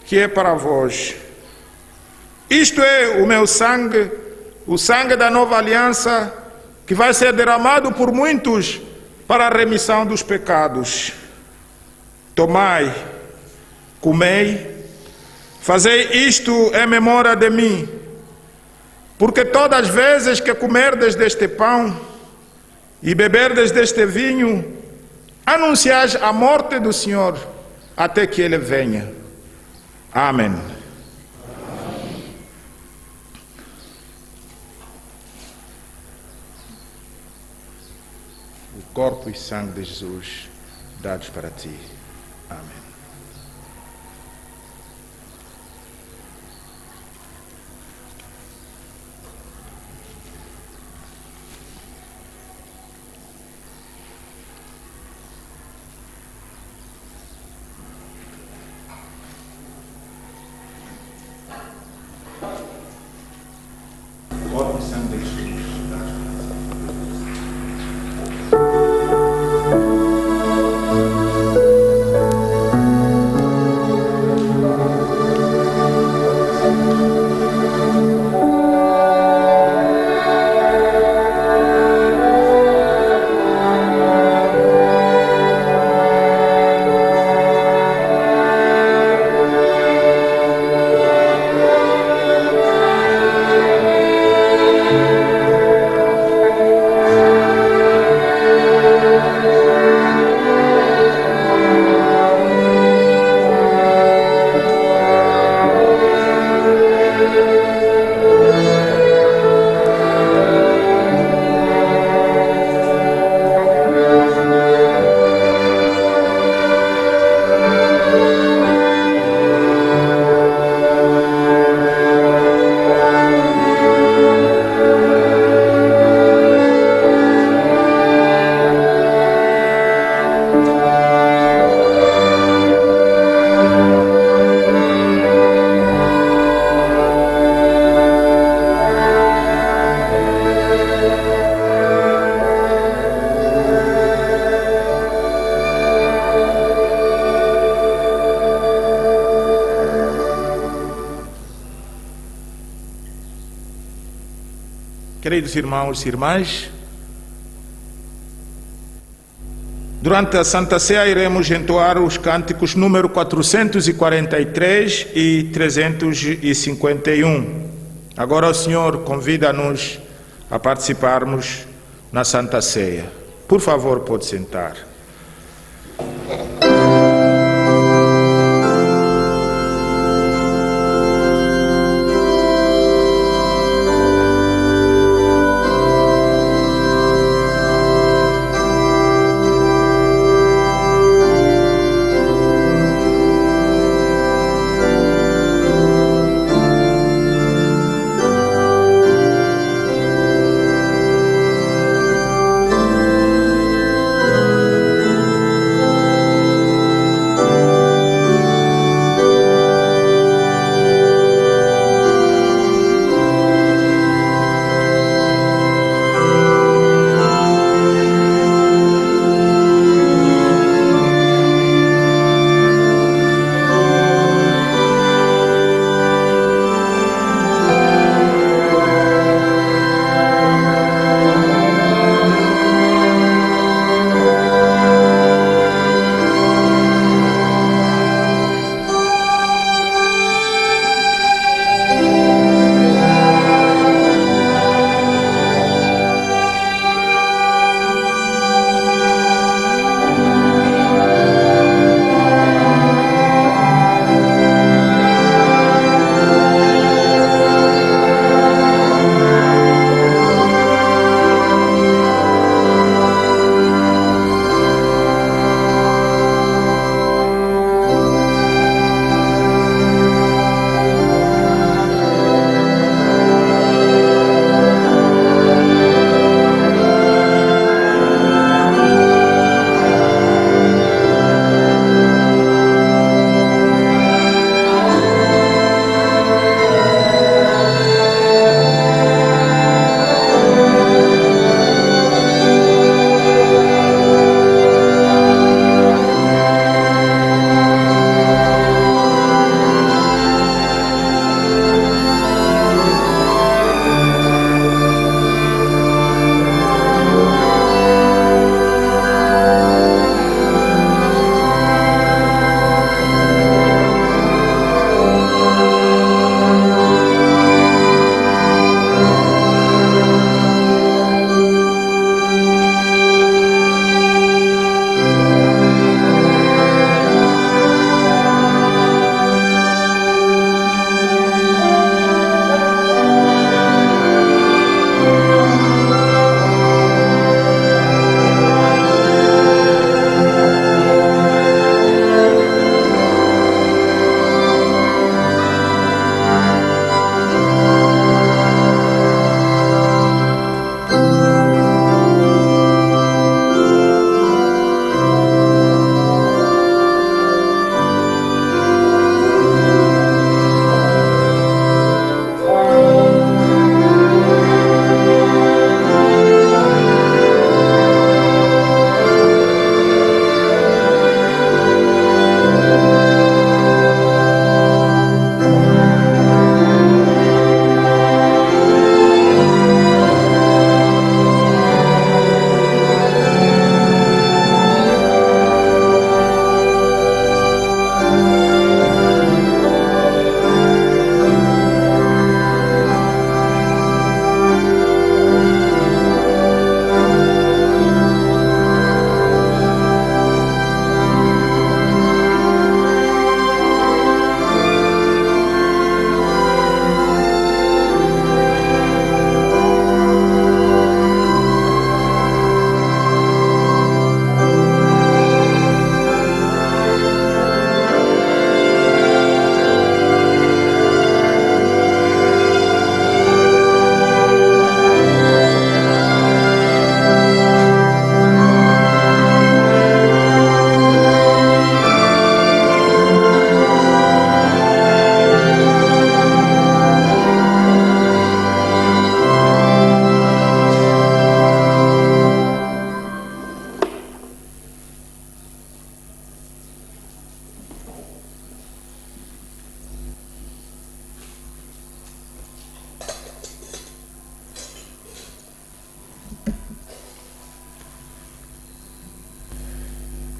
que é para vós. Isto é o meu sangue, o sangue da nova aliança, que vai ser derramado por muitos para a remissão dos pecados. Tomai, comei, fazei isto em memória de mim, porque todas as vezes que comerdes deste pão e beberdes deste vinho, anunciais a morte do Senhor até que Ele venha. Amém. O corpo e sangue de Jesus dados para ti. Amém. Corpo e sangue de Jesus dados para ti. Queridos irmãos e irmãs, durante a Santa Ceia iremos entoar os cânticos número 443 e 351. Agora o Senhor convida-nos a participarmos na Santa Ceia. Por favor, pode sentar.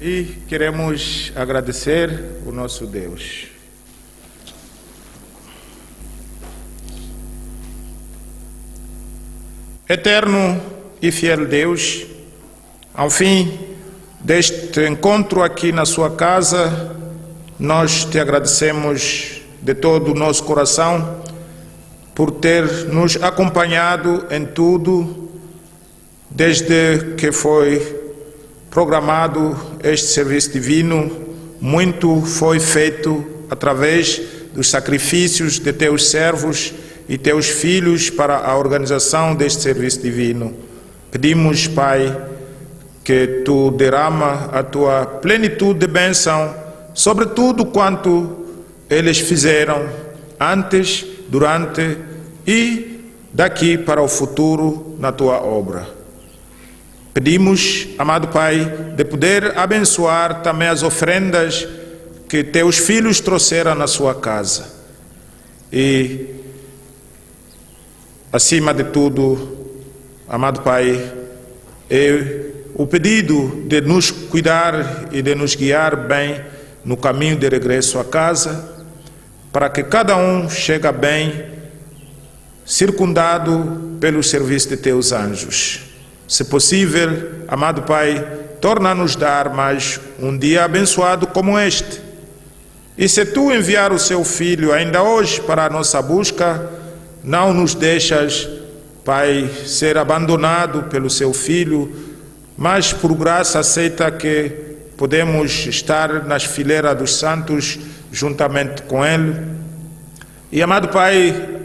E queremos agradecer o nosso Deus. Eterno e fiel Deus, ao fim deste encontro aqui na sua casa, nós te agradecemos de todo o nosso coração por ter nos acompanhado em tudo, desde que foi programado este serviço divino. Muito foi feito através dos sacrifícios de teus servos e teus filhos para a organização deste serviço divino. Pedimos, Pai, que tu derrama a tua plenitude de bênção sobre tudo quanto eles fizeram antes, durante e daqui para o futuro na tua obra. Pedimos, amado Pai, de poder abençoar também as oferendas que teus filhos trouxeram na sua casa. E, acima de tudo, amado Pai, é o pedido de nos cuidar e de nos guiar bem no caminho de regresso à casa, para que cada um chegue bem, circundado pelo serviço de teus anjos. Se possível, amado Pai, torna-nos dar mais um dia abençoado como este. E se tu enviar o seu Filho ainda hoje para a nossa busca, não nos deixas, Pai, ser abandonado pelo seu Filho, mas por graça aceita que podemos estar nas fileiras dos santos juntamente com Ele. E, amado Pai,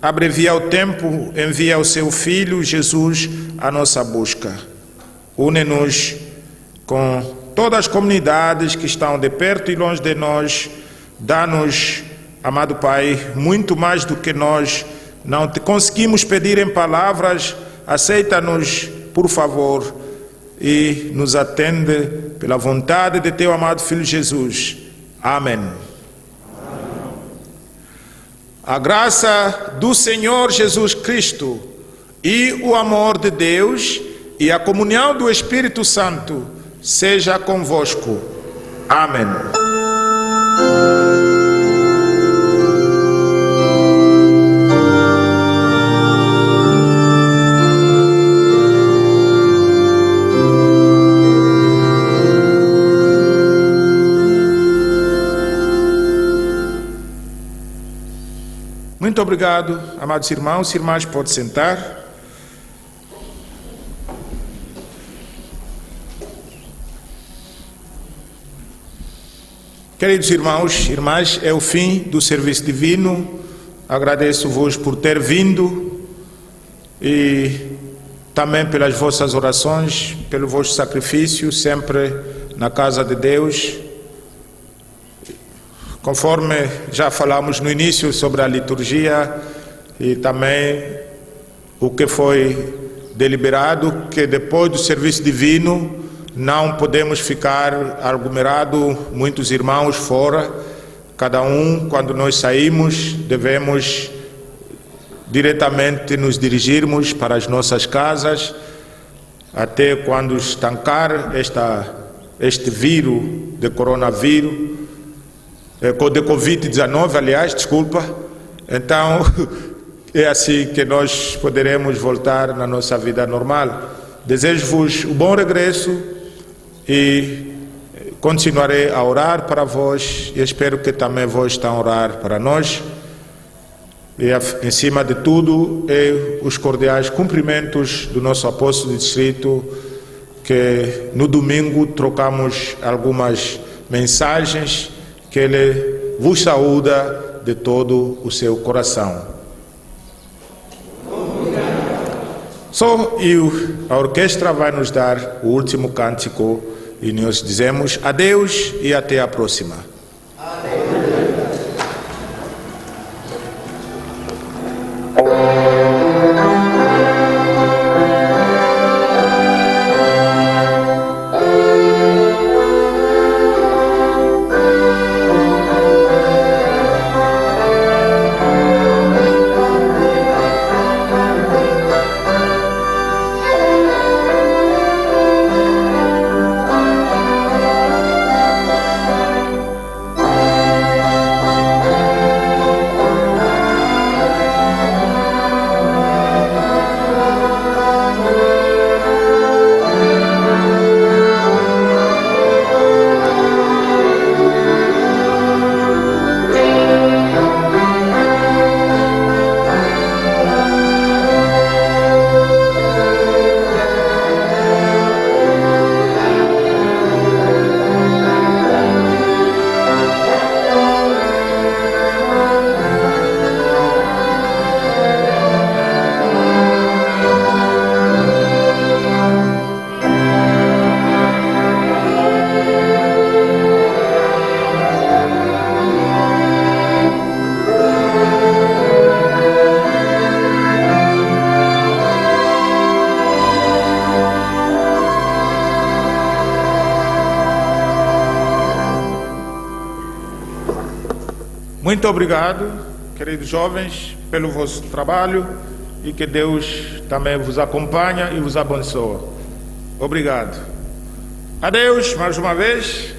abrevia o tempo, envia o seu Filho, Jesus, à nossa busca. Une-nos com todas as comunidades que estão de perto e longe de nós. Dá-nos, amado Pai, muito mais do que nós não te conseguimos pedir em palavras. Aceita-nos, por favor, e nos atende pela vontade de teu amado Filho Jesus. Amém. A graça do Senhor Jesus Cristo e o amor de Deus e a comunhão do Espírito Santo seja convosco. Amém. Muito obrigado, amados irmãos e irmãs, pode sentar. Queridos irmãos e irmãs, é o fim do serviço divino. Agradeço-vos por ter vindo e também pelas vossas orações, pelo vosso sacrifício, sempre na casa de Deus. Conforme já falamos no início sobre a liturgia e também o que foi deliberado, que depois do serviço divino não podemos ficar aglomerados, muitos irmãos fora. Cada um, quando nós saímos, devemos diretamente nos dirigirmos para as nossas casas, até quando estancar este vírus de coronavírus, de Covid-19, aliás, desculpa. Então, é assim que nós poderemos voltar na nossa vida normal. Desejo-vos um bom regresso e continuarei a orar para vós e espero que também vós estão a orar para nós. E, em cima de tudo, os cordiais cumprimentos do nosso apóstolo de distrito, que no domingo trocamos algumas mensagens, que ele vos saúda de todo o seu coração. A orquestra vai nos dar o último cântico e nós dizemos adeus e até a próxima. Muito obrigado, queridos jovens, pelo vosso trabalho e que Deus também vos acompanhe e vos abençoe. Obrigado. Adeus, mais uma vez.